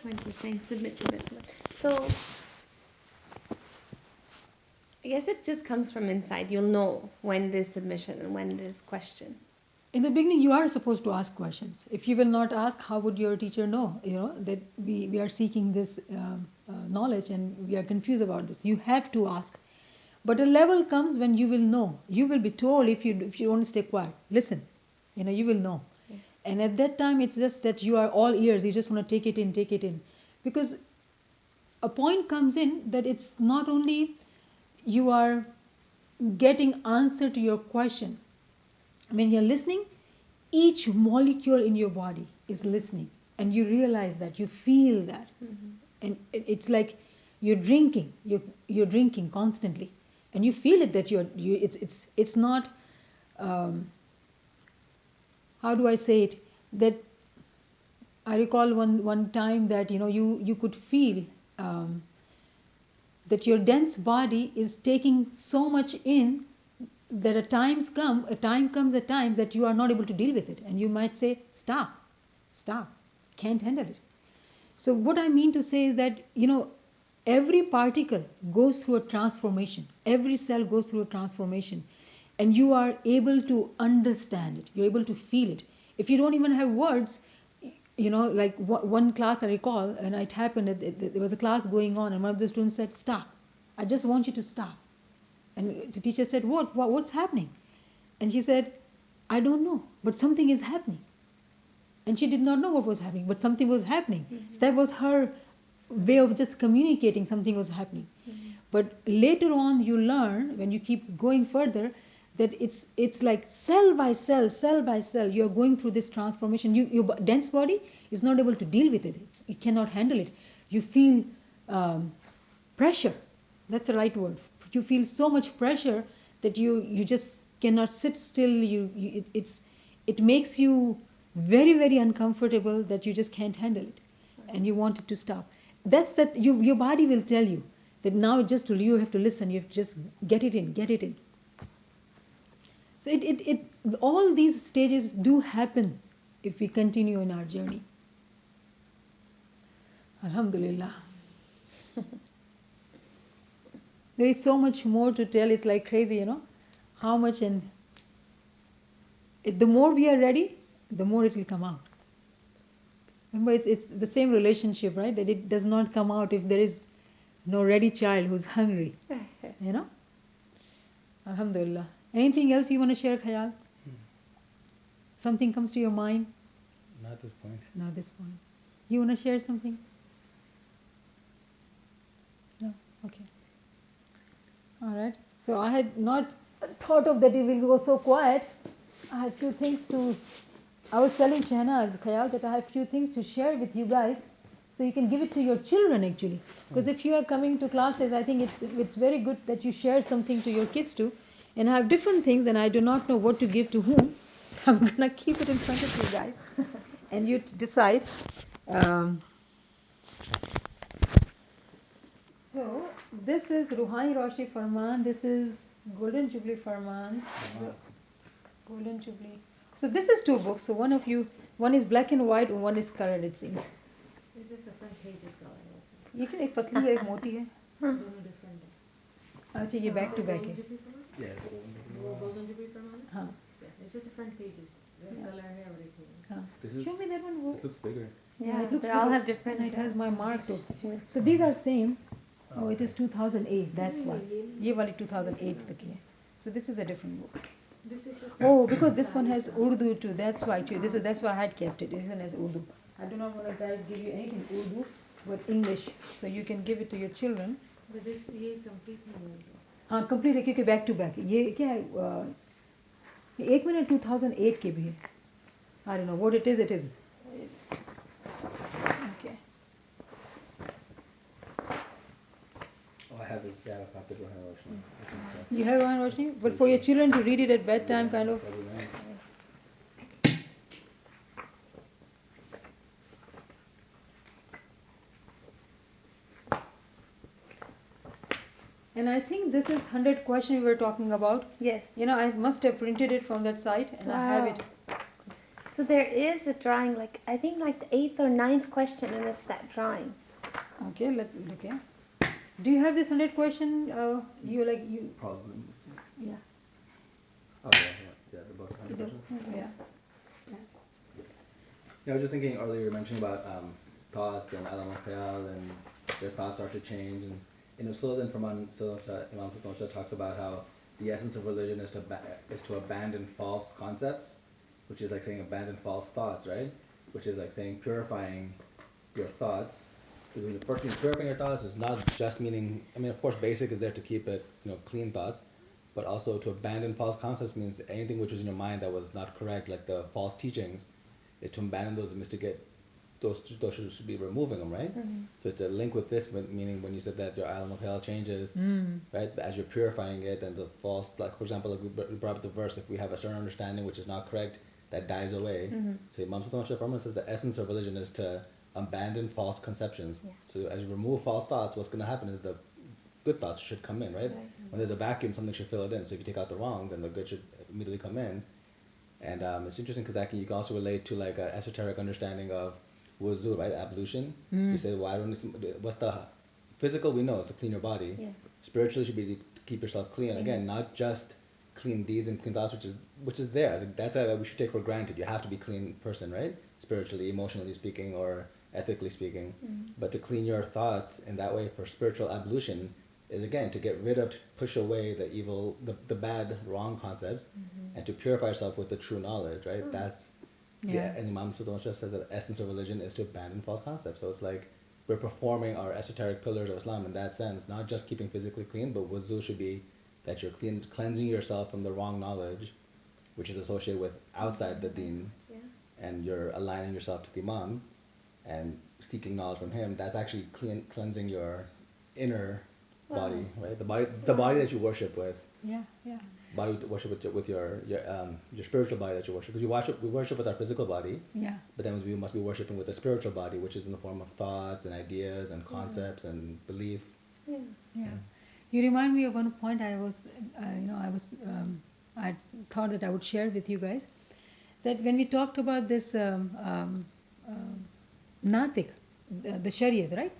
when you're saying submit. So I guess it just comes from inside. You'll know when it is submission and when it is question. In the beginning, you are supposed to ask questions. If you will not ask, how would your teacher know, that we are seeking this knowledge and we are confused about this? You have to ask. But a level comes when you will know. You will be told if you don't stay quiet. Listen, you will know. Yeah. And at that time, it's just that you are all ears. You just want to take it in. Because a point comes in that it's not only you are getting answer to your question. When you're listening, each molecule in your body is listening, and you realize that, you feel that. And it's like you're drinking constantly, and you feel it that it's not, how do I say it, that I recall one time that you could feel that your dense body is taking so much in that a time comes at times that you are not able to deal with it, and you might say, stop, can't handle it. So what I mean to say is that every particle goes through a transformation, every cell goes through a transformation, and you are able to understand it, you're able to feel it. If you don't even have words, like one class I recall, and it happened, there was a class going on, and one of the students said, stop, I just want you to stop. And the teacher said, what's happening? And she said, I don't know, but something is happening. And she did not know what was happening, but something was happening. That was her way of just communicating something was happening. But later on, you learn, when you keep going further, that it's like cell by cell, you're going through this transformation. Your dense body is not able to deal with it. It cannot handle it. You feel pressure. That's the right word. You feel so much pressure that you just cannot sit still. It makes you very, very uncomfortable, that you just can't handle it, and you want it to stop. That's that your body will tell you that now just you have to listen. You have to just get it in. So all these stages do happen if we continue in our journey. Alhamdulillah. There is so much more to tell. It's like crazy, how much, and the more we are ready, the more it will come out. Remember, it's the same relationship, right? That it does not come out if there is no ready child who's hungry. Alhamdulillah. Anything else you want to share, Khayal? Something comes to your mind? Not at this point. Not at this point. You want to share something? No? Okay. All right. So I had not thought of that it will go so quiet. I have few things to... I was telling Shahnaz, Khayal, that I have few things to share with you guys, so you can give it to your children, actually. Because if you are coming to classes, I think it's very good that you share something to your kids too. And I have different things, and I do not know what to give to whom. So I'm going to keep it in front of you guys. And you decide. So this is Ruhani Roshni Farman. This is Golden Jubilee Farmans. Golden Jubilee. So this is two books. So one is black and white, and one is colored, it seems. It's just the front page is colored. ये क्या एक पतली है एक मोटी है दोनों different है. अच्छा ये back to back है Yeah, it's Golden Jubilee Farman. हाँ It's just the front pages. The color and everything. हाँ This is- show me that one. This looks bigger. Yeah, it looks they all bigger. have different. And it has my mark too. So these are same. Oh, it is 2008. That's why. ये वाली 2008 तक है. So this is a different book. This is just. Oh, because this one has Urdu too. That's why too. That's why I had kept it. This one has Urdu. I do not want to guys give you anything Urdu, but English, so you can give it to your children. But this ये complete नहीं है. हाँ complete है क्योंकि back to back. ये क्या है? एक मिनट 2008 के भी है. I don't know what it is. It is. Okay. Oh, I have this data copy of Rohani Roshni. I think so. You have Rohan Roshni, but for your children to read it at bedtime, kind of. That'd be nice. And I think this is 100 question we were talking about. Yes. I must have printed it from that site, and I have it. So there is a drawing, like I think like the 8th or 9th question, and it's that drawing. Okay, okay. Do you have this 100 question? You like you? Probably. Let me see. Yeah. Oh yeah, the book. 100 questions. Yeah. Yeah, I was just thinking earlier. You were mentioning about thoughts and alam al and their thoughts start to change, and in Usul from Imam Sultan talks about how the essence of religion is to abandon false concepts, which is like saying abandon false thoughts, right? Which is like saying purifying your thoughts. Because when the first thing purifying your thoughts is not just meaning. I mean, of course, basic is there to keep it, clean thoughts, but also to abandon false concepts means anything which was in your mind that was not correct, like the false teachings, is to abandon those and mitigate those should be removing them, right? So it's a link with this, meaning when you said that your alam al changes, right? As you're purifying it, and the false, like for example, like we brought up the verse, if we have a certain understanding which is not correct, that dies away. So Imam Sultan Sharma says the essence of religion is to abandon false conceptions. Yeah. So as you remove false thoughts, what's going to happen is the good thoughts should come in, right? When there's a vacuum, something should fill it in. So if you take out the wrong, then the good should immediately come in. And it's interesting because you can also relate to like an esoteric understanding of wuzu, right? Ablution. You say, why don't what's the physical? We know it's to clean your body. Yeah. Spiritually should be to keep yourself clean. Again, not just clean deeds and clean thoughts, which is there. That's what we should take for granted. You have to be a clean person, right? Spiritually, emotionally speaking, or ethically speaking. But to clean your thoughts in that way for spiritual ablution is again to get rid of, push away the evil, the bad, wrong concepts, and to purify yourself with the true knowledge, right? That's and Imam Sultan says that the essence of religion is to abandon false concepts. So it's like we're performing our esoteric pillars of Islam in that sense, not just keeping physically clean, but wuzu should be that you're cleansing yourself from the wrong knowledge, which is associated with outside the deen, and you're aligning yourself to the Imam and seeking knowledge from him. That's actually cleansing your inner body, right? The body that you worship with. Body to worship with your spiritual body that you worship. Because we worship with our physical body. But then we must be worshiping with the spiritual body, which is in the form of thoughts and ideas and concepts and belief. You remind me of one point I thought that I would share with you guys, that when we talked about this natik, the Shariat, right?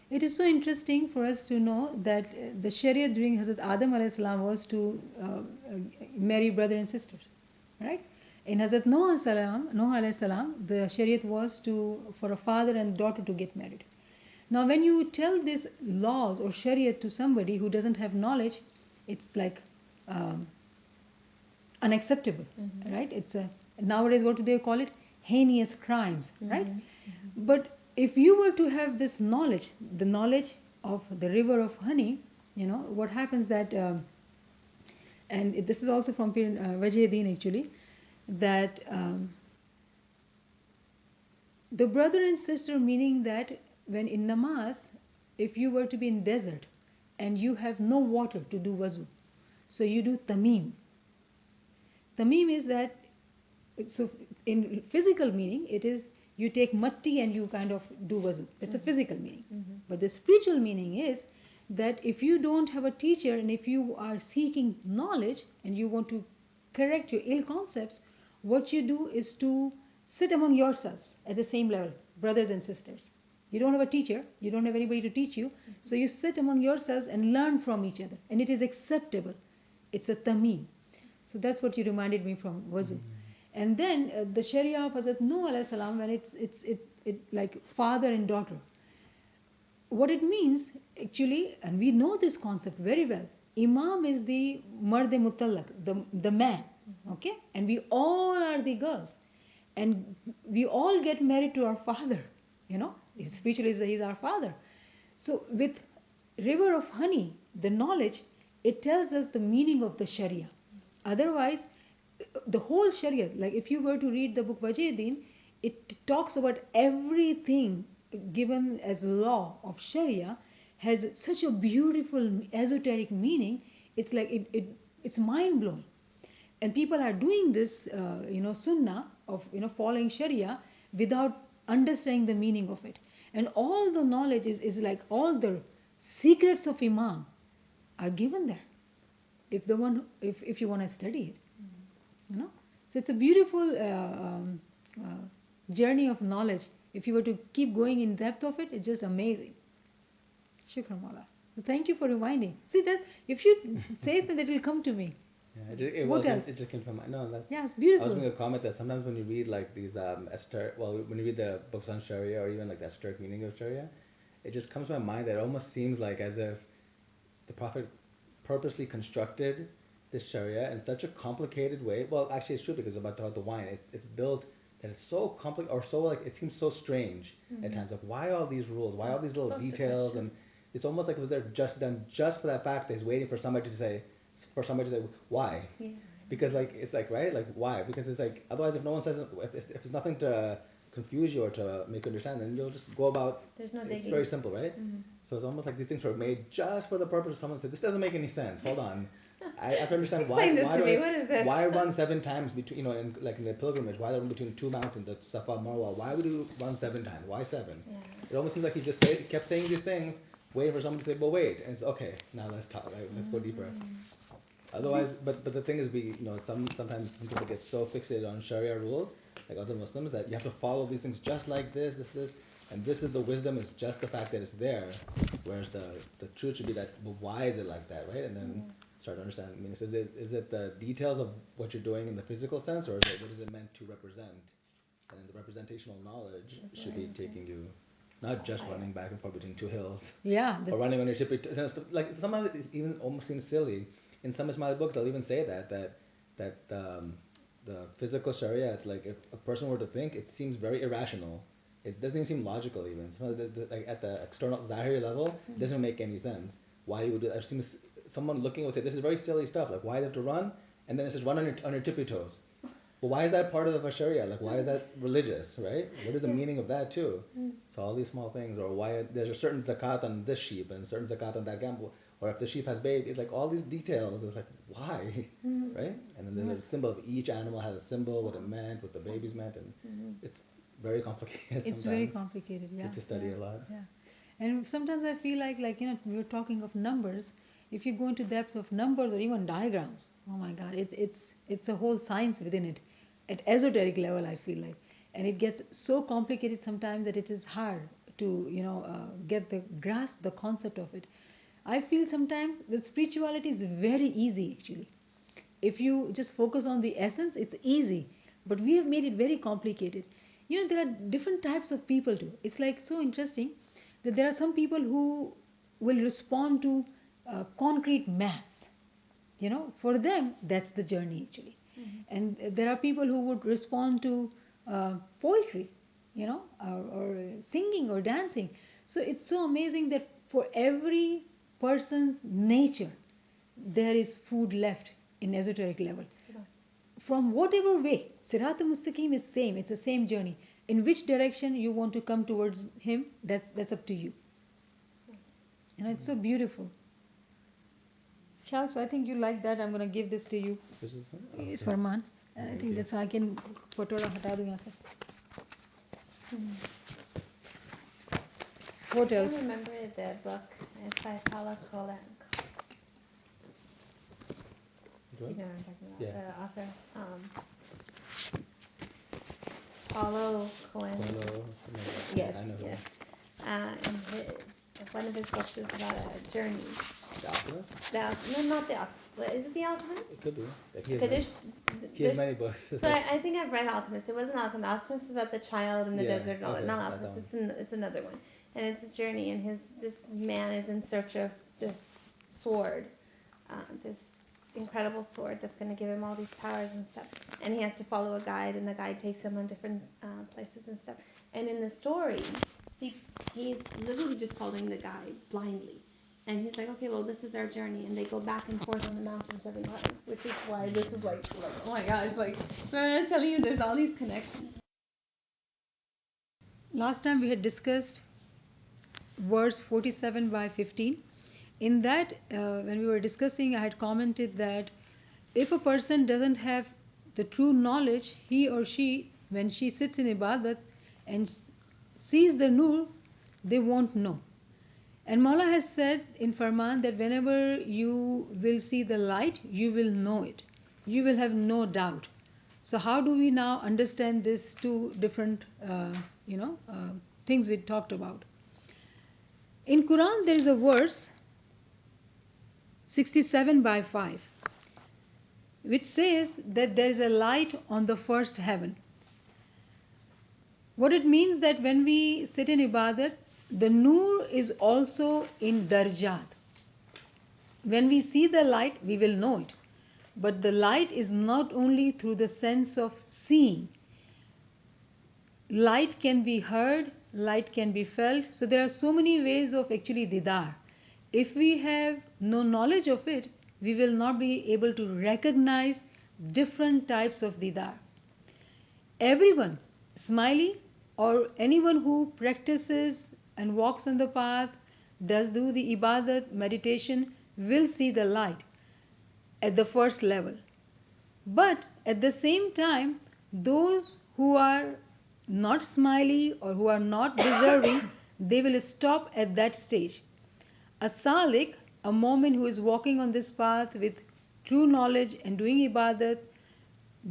It is so interesting for us to know that the Shariat during Hazrat Adam alayhi salam was to marry brother and sisters, right? In Hazrat Noah alayhi salam, the Shariat was for a father and daughter to get married. Now, when you tell these laws or Shariat to somebody who doesn't have knowledge, it's like unacceptable, right? It's nowadays, what do they call it? Heinous crimes, right? But if you were to have this knowledge, the knowledge of the river of honey, what happens that, and this is also from Wajhiddin actually, that the brother and sister, meaning that when in namaz, if you were to be in desert and you have no water to do wuzu, so you do tamim. Tamim is that, so in physical meaning, it is you take matti and you kind of do wuzu. That's a physical meaning. But the spiritual meaning is that if you don't have a teacher and if you are seeking knowledge and you want to correct your ill concepts, what you do is to sit among yourselves at the same level, brothers and sisters. You don't have a teacher, you don't have anybody to teach you, so you sit among yourselves and learn from each other, and it is acceptable. It's a tamim. So that's what you reminded me from wuzu. And then the Sharia of Hazrat Noah alayhi salam, when it's like father and daughter, what it means actually, and we know this concept very well, Imam is the Marde Mutallaq, the man, okay? And we all are the girls. And we all get married to our father, spiritually he's our father. So with river of honey, the knowledge, it tells us the meaning of the Sharia. Otherwise, the whole Sharia, like if you were to read the book Wajhiddin, it talks about everything given as law of Sharia has such a beautiful esoteric meaning. It's like it's mind blowing, and people are doing this, sunnah of following Sharia without understanding the meaning of it. And all the knowledge is like all the secrets of Imam are given there. If you want to study it, So it's a beautiful journey of knowledge. If you were to keep going in depth of it, it's just amazing. Shukran Mawla. So thank you for reminding. See that if you say that, it will come to me. Yeah, What else? it just came from my, no, that's, Yeah, it's I was beautiful. going to comment that sometimes when you read like these when you read the books on Sharia or even like the esoteric meaning of Sharia, it just comes to my mind that it almost seems like as if the Prophet purposely constructed this Sharia in such a complicated way. Well, actually, it's true because about the wine, it's built that it's so complicated or so like it seems so strange at times. Like why all these rules? Why all these little Posed a details? question. And it's almost like it was there just done just for that fact that he's waiting for somebody to say why. Yes. Because like it's like right like why because it's like otherwise if no one says if there's nothing to confuse you or to make you understand then you'll just go about There's no it's digging. very simple right so it's almost like these things were made just for the purpose of someone to say this doesn't make any sense hold on I have to understand Explain this to do me. What is this? why run 7 times between in like in the pilgrimage why run between two mountains the Safa and Marwa why would you run 7 times why 7 Yeah. it almost seems like he kept saying these things waiting for someone to say but wait and it's okay now let's talk let's go deeper. Otherwise, but the thing is, sometimes some people get so fixated on Sharia rules, like other Muslims, that you have to follow these things just like this, and this is the wisdom. Is just the fact that it's there, whereas the truth should be that, well, why is it like that, right? And then start to understand. I mean, is it the details of what you're doing in the physical sense, or is it what is it meant to represent? And the representational knowledge That's should be right. taking you, not just Higher. running back and forth between two hills Yeah, or that's running on your tippy like sometimes it even almost seems silly. In some Ismaili books, they'll even say that the physical Sharia, it's like if a person were to think, it seems very irrational. It doesn't even seem logical. Even sometimes like at the external Zahiri level, it doesn't make any sense. Why you would do that? I've seen someone looking would say, "This is very silly stuff. Like why do you have to run?" And then it says, "Run on your tippy toes." But why is that part of the Sharia? Like, why is that religious, right? What is the meaning of that too? So all these small things, or why there's a certain zakat on this sheep and certain zakat on that gamble, or if the sheep has baby, it's like all these details. It's like why, right? And then there's a symbol of each animal has a symbol, what it meant, what the babies meant, and it's very complicated. it's very complicated. Yeah, Good to study a lot. yeah. And sometimes I feel like we're talking of numbers. If you go into depth of numbers or even diagrams, oh my God, it's a whole science within it. At esoteric level, I feel like, and it gets so complicated sometimes that it is hard to get the grasp the concept of it. I feel sometimes the spirituality is very easy actually. If you just focus on the essence, it's easy, but we have made it very complicated. There are different types of people too. It's like so interesting that there are some people who will respond to concrete maths. For them, that's the journey actually. And there are people who would respond to poetry, or singing or dancing. So it's so amazing that for every person's nature, there is food left in esoteric level. From whatever way, Sirat Mustaqim is same. It's the same journey. In which direction you want to come towards him, that's up to you. It's so beautiful. Charles, I think you like that. I'm going to give this to you. Which is It's Farman. And I Thank think you. that's I can photola hata do yahan se. What I else? don't remember the book. It's by Paula Colan. You know what I'm talking about. Yeah. The author. Paulo Coelho. Yes, I know who. yes. And one of his books is about a journey. The Alchemist? No, not the Alchemist. Is it the Alchemist? It could be. Like Okay, he has many books. So I think I've read Alchemist. It wasn't Alchemist. Alchemist is about the child in the Yeah, desert and all that. okay, Not not Alchemist. that one. It's another one. And it's his journey. And this man is in search of this sword, this incredible sword that's going to give him all these powers and stuff. And he has to follow a guide, and the guide takes him on different places and stuff. And in the story, he's literally just following the guide blindly. And he's like, okay, well, this is our journey. And they go back and forth on the mountain 7 times, which is why this is like oh my gosh, like, I was telling you, there's all these connections. Last time we had discussed verse 47 by 15. In that, when we were discussing, I had commented that if a person doesn't have the true knowledge, he or she, when she sits in ibadat and sees the nur, they won't know. And Maula has said in Farman that whenever you will see the light, you will know it. You will have no doubt. So how do we now understand these two different, things we talked about? In Quran, there is a verse 67/5, which says that there is a light on the first heaven. What it means that when we sit in ibadat, the nur is also in darjat. When we see the light, we will know it. But the light is not only through the sense of seeing. Light can be heard, light can be felt. So there are so many ways of actually didar. If we have no knowledge of it, we will not be able to recognize different types of didar. Everyone, smiley or anyone who practices and walks on the path, does do the ibadat, meditation, will see the light at the first level. But at the same time, those who are not smiley or who are not deserving, they will stop at that stage. A salik, a moment who is walking on this path with true knowledge and doing ibadat,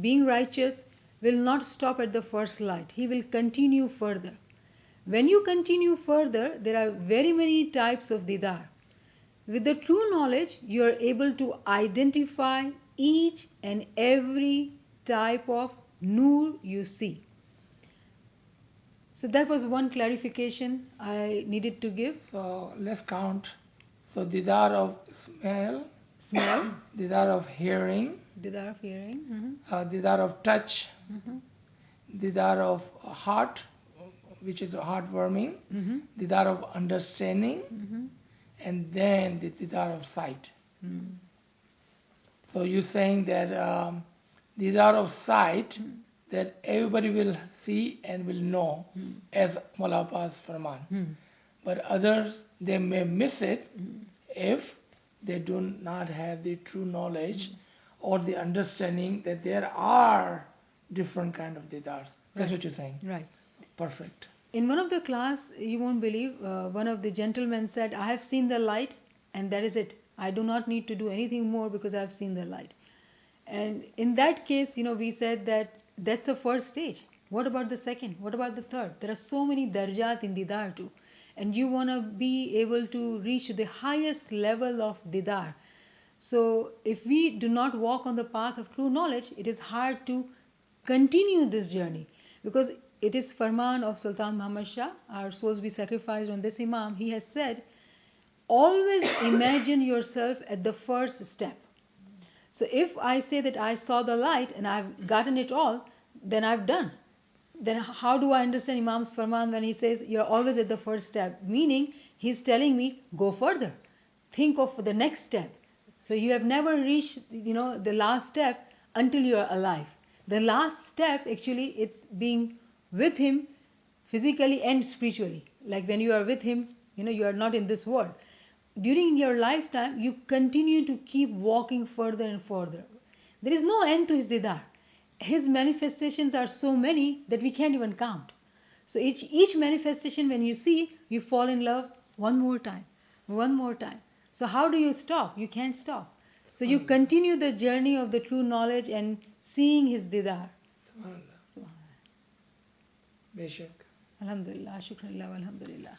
being righteous, will not stop at the first light. He will continue further. When you continue further, there are very many types of didar. With the true knowledge, you are able to identify each and every type of nur you see. So that was one clarification I needed to give. So let's count. So didar of Smell, didar of hearing, didar of hearing, didar of touch, didar of heart, which is heartwarming, didar of understanding, and then the didar of sight. So you're saying that didar of sight, that everybody will see and will know as Malapa's Farman. But others, they may miss it if they do not have the true knowledge or the understanding that there are different kind of didars. That's what you're saying. right. Perfect. In one of the class, you won't believe, one of the gentlemen said, I have seen the light and that is it. I do not need to do anything more because I have seen the light. And in that case, we said that that's the first stage. What about the second? What about the third? There are so many darjat in didar too. And you want to be able to reach the highest level of didar. So if we do not walk on the path of true knowledge, it is hard to continue this journey, because it is Farman of Sultan Muhammad Shah, our souls be sacrificed on this Imam. He has said, always imagine yourself at the first step. So if I say that I saw the light and I've gotten it all, then I've done. Then how do I understand Imam's Farman when he says you're always at the first step? Meaning he's telling me, go further. Think of the next step. So you have never reached, the last step until you're alive. The last step, actually, it's being with him physically and spiritually. Like when you are with him, you are not in this world. During your lifetime, you continue to keep walking further and further. There is no end to his didar. His manifestations are so many that we can't even count. So each manifestation, when you see, you fall in love one more time. So how do you stop? You can't stop. So you continue the journey of the true knowledge and seeing his didar. Subhanallah. Subhanallah. Beshak. Alhamdulillah, shukranillah, alhamdulillah.